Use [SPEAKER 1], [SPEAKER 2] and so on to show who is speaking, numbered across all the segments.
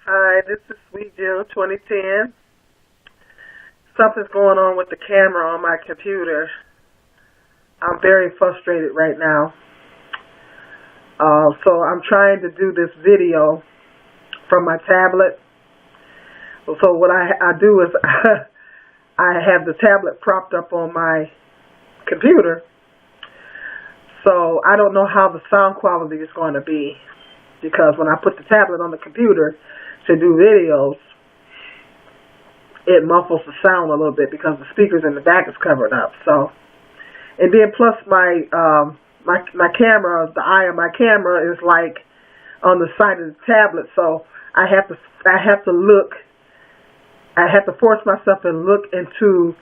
[SPEAKER 1] Hi, this is Sweet Jill 2010. Something's going on with the camera on my computer. I'm very frustrated right now. So I'm trying to do this video from my tablet. So what I do is I have the tablet propped up on my computer. So I don't know how the sound quality is going to be, because when I put the tablet on the computer to do videos, it muffles the sound a little bit because the speakers in the back is covered up. So, and then plus my camera, the eye of my camera is like on the side of the tablet, so I have to force myself to look into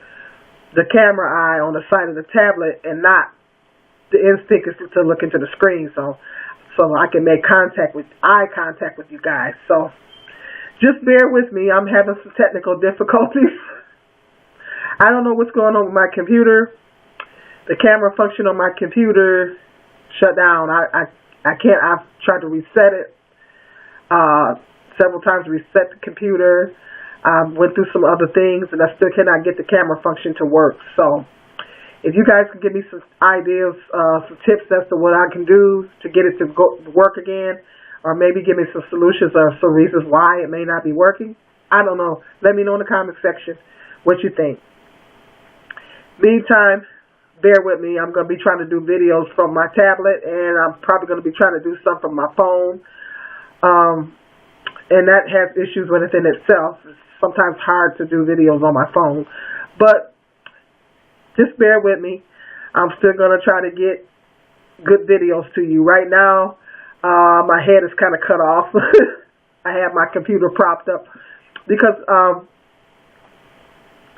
[SPEAKER 1] the camera eye on the side of the tablet, and not the instinct is to look into the screen, so I can make eye contact with you guys. So just bear with me. I'm having some technical difficulties. I don't know what's going on with my computer. The camera function on my computer shut down. I can't. I've tried to reset it several times. Reset the computer. Went through some other things, and I still cannot get the camera function to work. So if you guys can give me some ideas, some tips as to what I can do to get it to work again, or maybe give me some solutions or some reasons why it may not be working, I don't know. Let me know in the comment section what you think. Meantime, bear with me. I'm going to be trying to do videos from my tablet, and I'm probably going to be trying to do some from my phone. And that has issues with it in itself. It's sometimes hard to do videos on my phone. But just bear with me. I'm still going to try to get good videos to you. Right now, my head is kind of cut off. I have my computer propped up because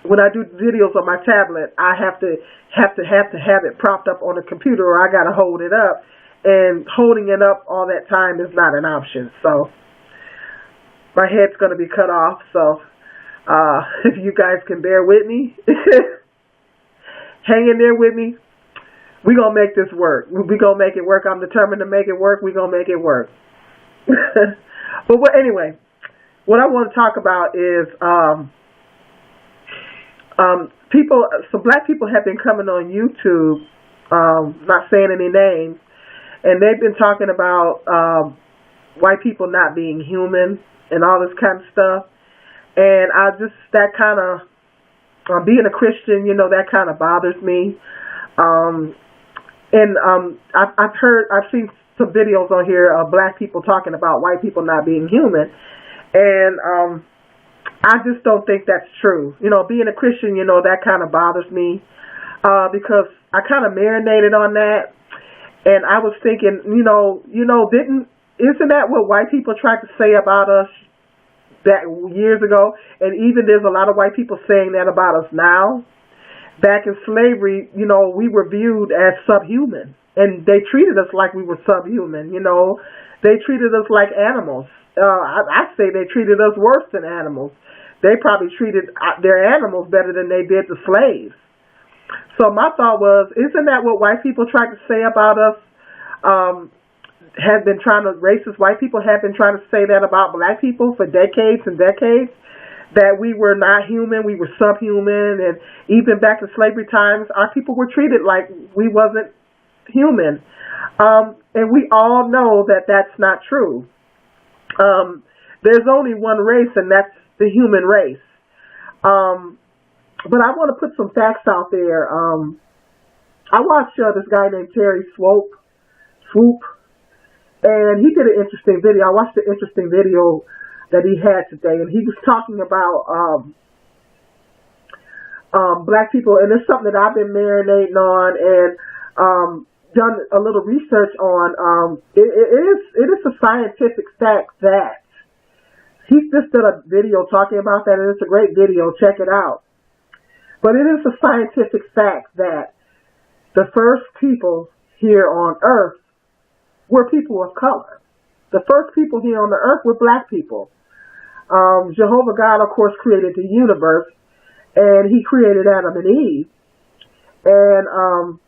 [SPEAKER 1] when I do videos on my tablet, I have to have it propped up on the computer, or I got to hold it up. And holding it up all that time is not an option. So my head's going to be cut off. So if you guys can bear with me, hang in there with me. We're going to make this work. We're going to make it work. I'm determined to make it work. We're going to make it work. But anyway, what I want to talk about is some black people have been coming on YouTube, not saying any names, and they've been talking about white people not being human and all this kind of stuff. And being a Christian, that kind of bothers me. I've seen some videos on here of black people talking about white people not being human, and I just don't think that's true. Being a Christian, that kind of bothers me because I kind of marinated on that, and I was thinking, isn't that what white people tried to say about us back years ago? And even there's a lot of white people saying that about us now. Back in slavery, we were viewed as subhuman, and they treated us like we were subhuman. They treated us like animals. I say they treated us worse than animals. They probably treated their animals better than they did the slaves. So my thought was, isn't that what white people tried to say about us? Racist white people have been trying to say that about black people for decades and decades. That we were not human, we were subhuman, and even back in slavery times, our people were treated like we wasn't human. And we all know that that's not true. There's only one race, and that's the human race. But I want to put some facts out there. I watched this guy named Terry Swoop, and he did an interesting video. I watched an interesting video that he had today, and he was talking about black people, and it's something that I've been marinating on and done a little research on. It is a scientific fact that he just did a video talking about that, and it's a great video. Check it out. But it is a scientific fact that the first people here on Earth were people of color. The first people here on the earth were black people. Jehovah God, of course, created the universe, and he created Adam and Eve. And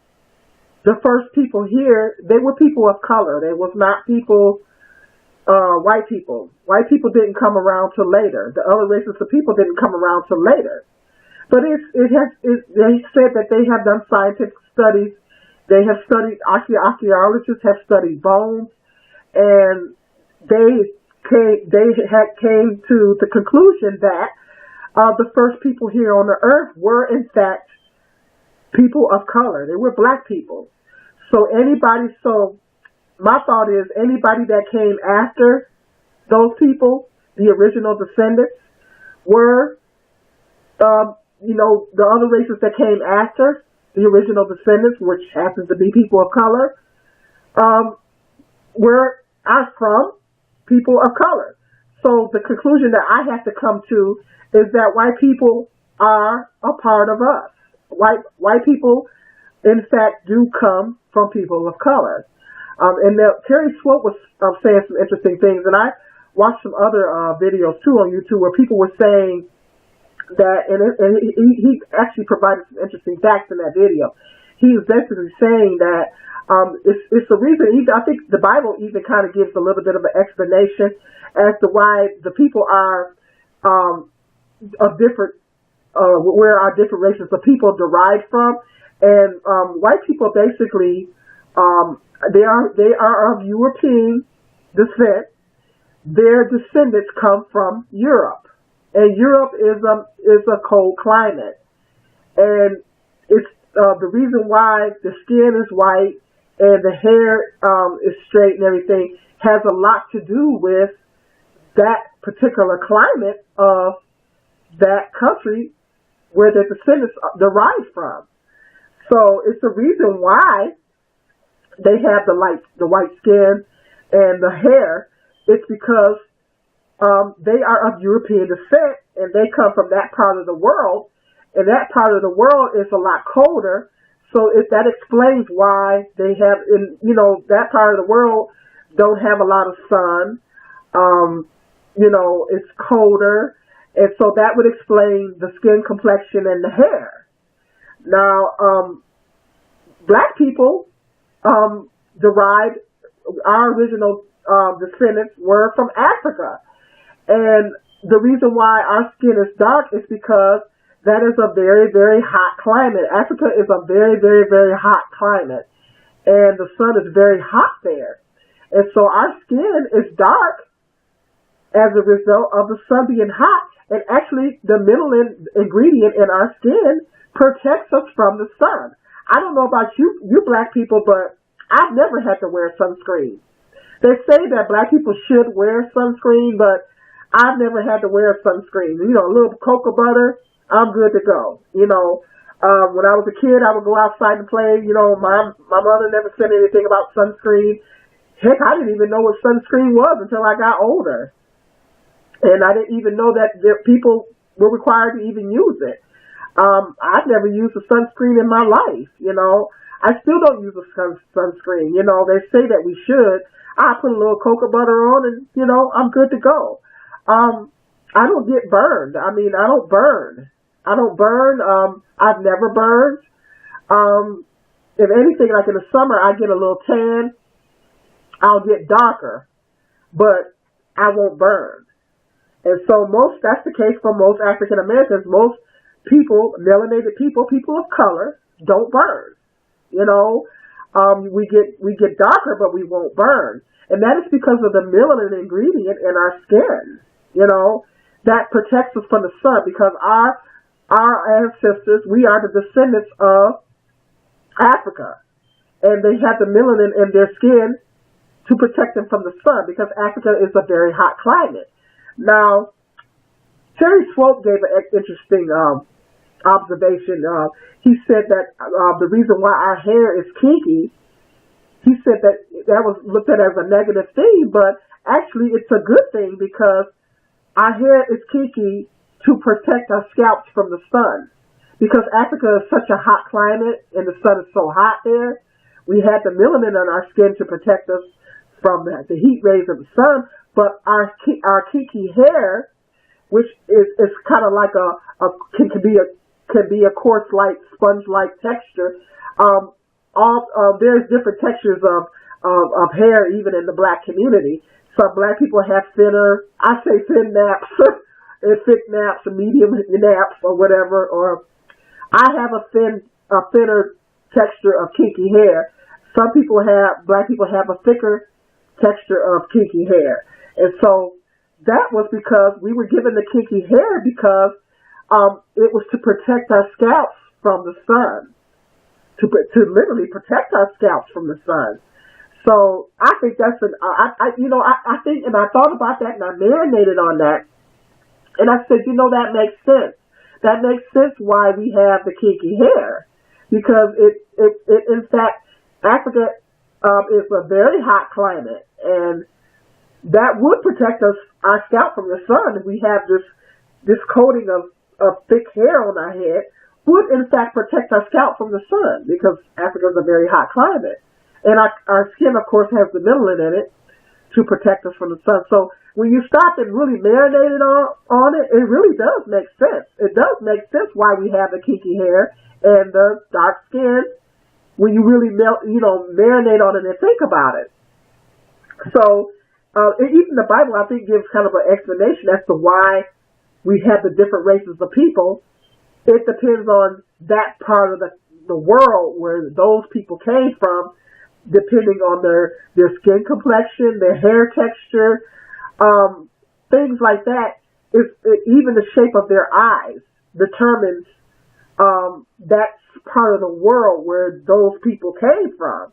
[SPEAKER 1] the first people here, they were people of color. They was not people white people. White people didn't come around till later. The other races of people didn't come around till later. But they said that they have done scientific studies. They have studied, archaeologists have studied bones, and they came to the conclusion that the first people here on the earth were in fact people of color. They were black people. So my thought is anybody that came after those people, the original descendants, were, the other races that came after the original descendants, which happens to be people of color, are from people of color. So the conclusion that I have to come to is that white people are a part of us. White people, in fact, do come from people of color. And Terry Swope was saying some interesting things, and I watched some other videos too on YouTube where people were saying that, and he actually provided some interesting facts in that video. He was basically saying that it's the reason. I think the Bible even kind of gives a little bit of an explanation as to why the people are of different, where our different races of people derive from, and white people basically. They are of European descent. Their descendants come from Europe, and Europe is a cold climate, and it's the reason why the skin is white and the hair is straight and everything has a lot to do with that particular climate of that country where their descendants derive from. So it's the reason why they have the white skin and the hair. It's because they are of European descent and they come from that part of the world, and that part of the world is a lot colder. So that explains why they have, that part of the world don't have a lot of sun. It's colder, and so that would explain the skin complexion and the hair. Now, black people derived, our original descendants were from Africa. And the reason why our skin is dark is because that is a very, very hot climate. Africa is a very, very, very hot climate. And the sun is very hot there. And so our skin is dark as a result of the sun being hot. And actually, the mineral ingredient in our skin protects us from the sun. I don't know about you black people, but I've never had to wear sunscreen. They say that black people should wear sunscreen, but I've never had to wear sunscreen. A little cocoa butter, I'm good to go. When I was a kid, I would go outside and play. My mother never said anything about sunscreen. Heck, I didn't even know what sunscreen was until I got older. And I didn't even know that people were required to even use it. I've never used a sunscreen in my life, I still don't use a sunscreen. They say that we should. I put a little cocoa butter on and, I'm good to go. I don't get burned. I don't burn. I've never burned. If anything, like in the summer, I get a little tan. I'll get darker, but I won't burn. And so that's the case for most African Americans. Most people, melanated people of color, don't burn. We get darker, but we won't burn. And that is because of the melanin ingredient in our skin, that protects us from the sun, because our ancestors, we are the descendants of Africa, and they have the melanin in their skin to protect them from the sun, because Africa is a very hot climate. Now, Terry Swope gave an interesting observation. He said that the reason why our hair is kinky, he said that was looked at as a negative thing, but actually it's a good thing, because our hair is kinky to protect our scalps from the sun. Because Africa is such a hot climate and the sun is so hot there, we had the melanin on our skin to protect us from the heat rays of the sun. But our kinky hair, which is kind of like can be a coarse, light, sponge-like texture. There's different textures of hair even in the black community. Some black people have thinner, I say thin naps, and thick naps, and medium naps, or whatever. Or I have a thinner texture of kinky hair. Black people have a thicker texture of kinky hair. And so that was because we were given the kinky hair because it was to protect our scalps from the sun, to literally protect our scalps from the sun. So I think that's I think, and I thought about that and I marinated on that, and I said, that makes sense. That makes sense why we have the kinky hair, because it in fact, Africa is a very hot climate, and that would protect our scalp from the sun. If we have this coating of thick hair on our head, would in fact protect our scalp from the sun, because Africa is a very hot climate. And our skin, of course, has the melanin in it to protect us from the sun. So when you stop and really marinate on it, it really does make sense. It does make sense why we have the kinky hair and the dark skin when you really marinate on it and think about it. So even the Bible, I think, gives kind of an explanation as to why we have the different races of people. It depends on that part of the world where those people came from, depending on their skin complexion, their hair texture, things like that. Even the shape of their eyes determines that part of the world where those people came from.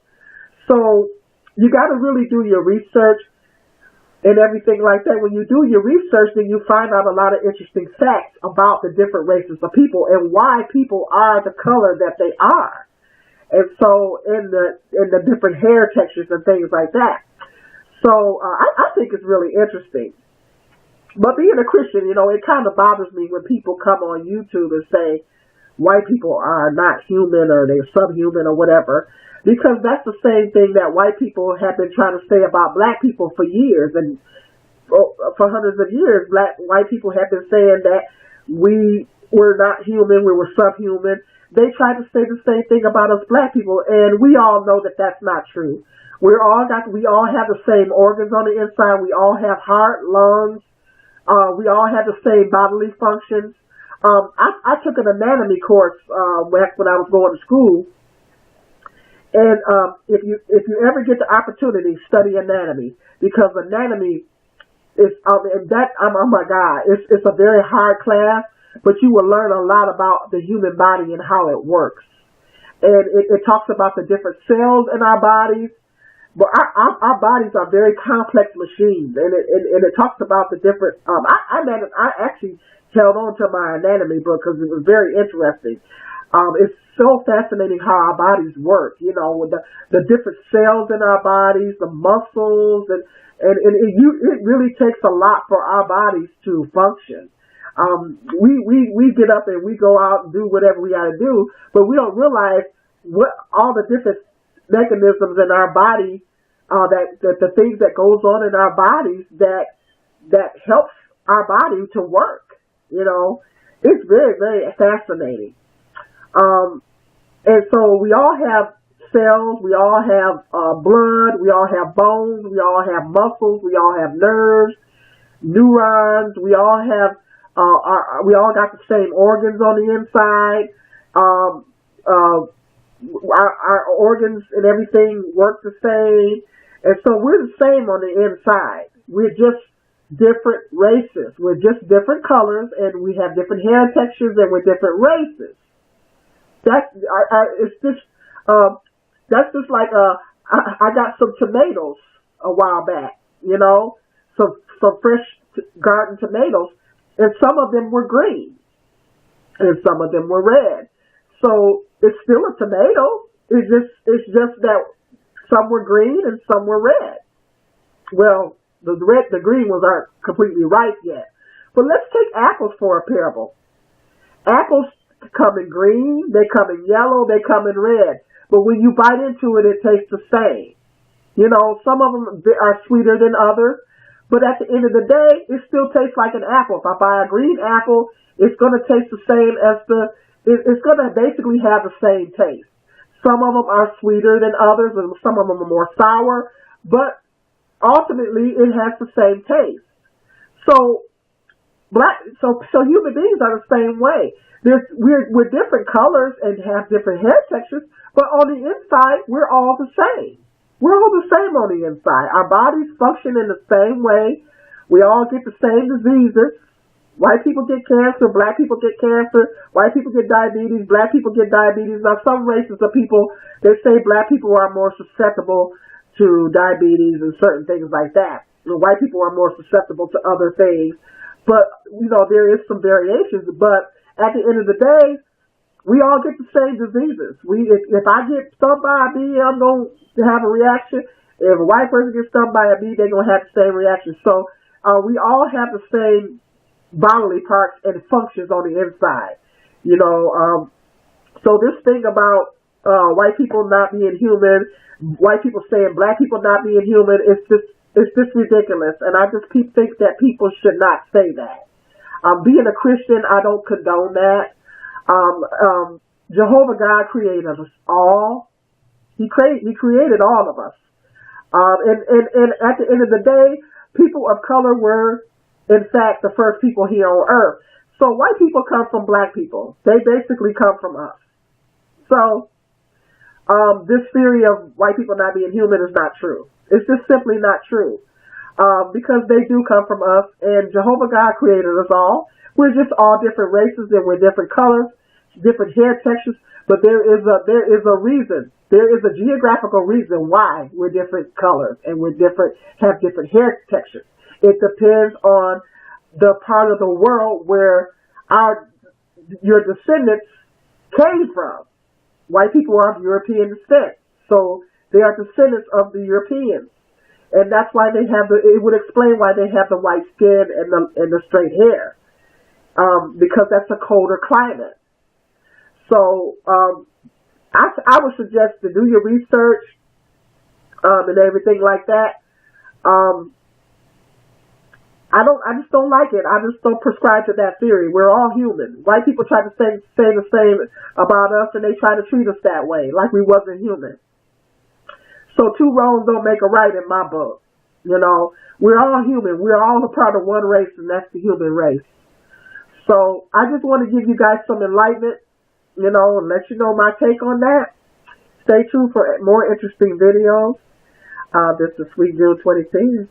[SPEAKER 1] So you got to really do your research and everything like that. When you do your research, then you find out a lot of interesting facts about the different races of people and why people are the color that they are. And so in the different hair textures and things like that. So I think it's really interesting. But being a Christian, it kind of bothers me when people come on YouTube and say white people are not human or they're subhuman or whatever, because that's the same thing that white people have been trying to say about black people for years. And for hundreds of years, white people have been saying that we were not human, we were subhuman. They try to say the same thing about us black people, and we all know that that's not true. We all have the same organs on the inside. We all have heart, lungs. We all have the same bodily functions. I took an anatomy course back when I was going to school, and if you ever get the opportunity, study anatomy, because anatomy is oh my God, it's a very hard class. But you will learn a lot about the human body and how it works. And it talks about the different cells in our bodies. But our bodies are very complex machines. And it talks about the different... I actually held on to my anatomy book because it was very interesting. It's so fascinating how our bodies work. With the different cells in our bodies, the muscles. And it really takes a lot for our bodies to function. We get up and we go out and do whatever we got to do, but we don't realize what all the different mechanisms in our body, that the things that goes on in our bodies that helps our body to work. It's very, very fascinating. And so we all have cells, we all have blood, we all have bones, we all have muscles, we all have nerves, neurons, we all have we all got the same organs on the inside. Our organs and everything work the same. And so we're the same on the inside. We're just different races. We're just different colors, and we have different hair textures, and we're different races. That's just like I got some tomatoes a while back, some fresh garden tomatoes. And some of them were green, and some of them were red. So it's still a tomato. It's just that some were green and some were red. Well, the green ones aren't completely ripe yet. But let's take apples for a parable. Apples come in green, they come in yellow, they come in red. But when you bite into it, it tastes the same. Some of them are sweeter than others. But at the end of the day, it still tastes like an apple. If I buy a green apple, it's going to taste the same as it's going to basically have the same taste. Some of them are sweeter than others, and some of them are more sour. But ultimately it has the same taste. So so human beings are the same way. We're different colors and have different hair textures, but on the inside we're all the same. We're all the same on the inside. Our bodies function in the same way. We all get the same diseases. White people get cancer, black people get cancer, white people get diabetes, black people get diabetes. Now some races of people, they say black people are more susceptible to diabetes and certain things like that. And white people are more susceptible to other things. But, there is some variations. But at the end of the day, we all get the same diseases. If I get stung by a bee, I'm going to have a reaction. If a white person gets stung by a bee, they're going to have the same reaction. So we all have the same bodily parts and functions on the inside. So this thing about white people not being human, white people saying black people not being human, it's just ridiculous. And I just think that people should not say that. Being a Christian, I don't condone that. Jehovah God created us all. He created all of us. And at the end of the day, people of color were, in fact, the first people here on earth. So white people come from black people. They basically come from us. So this theory of white people not being human is not true. It's just simply not true. Because they do come from us, and Jehovah God created us all. We're just all different races, and we're different colors, different hair textures, but there is a reason. There is a geographical reason why we're different colors and have different hair textures. It depends on the part of the world where your descendants came from. White people are of European descent, so they are descendants of the Europeans. And that's why it would explain why they have the white skin and the straight hair. Because that's a colder climate. So, I would suggest to do your research, and everything like that. I just don't like it. I just don't prescribe to that theory. We're all human. White people try to say the same about us, and they try to treat us that way, like we wasn't human. So two wrongs don't make a right in my book. We're all human. We're all a part of one race, and that's the human race. So I just want to give you guys some enlightenment, and let you know my take on that. Stay tuned for more interesting videos. This is Sweet June 22.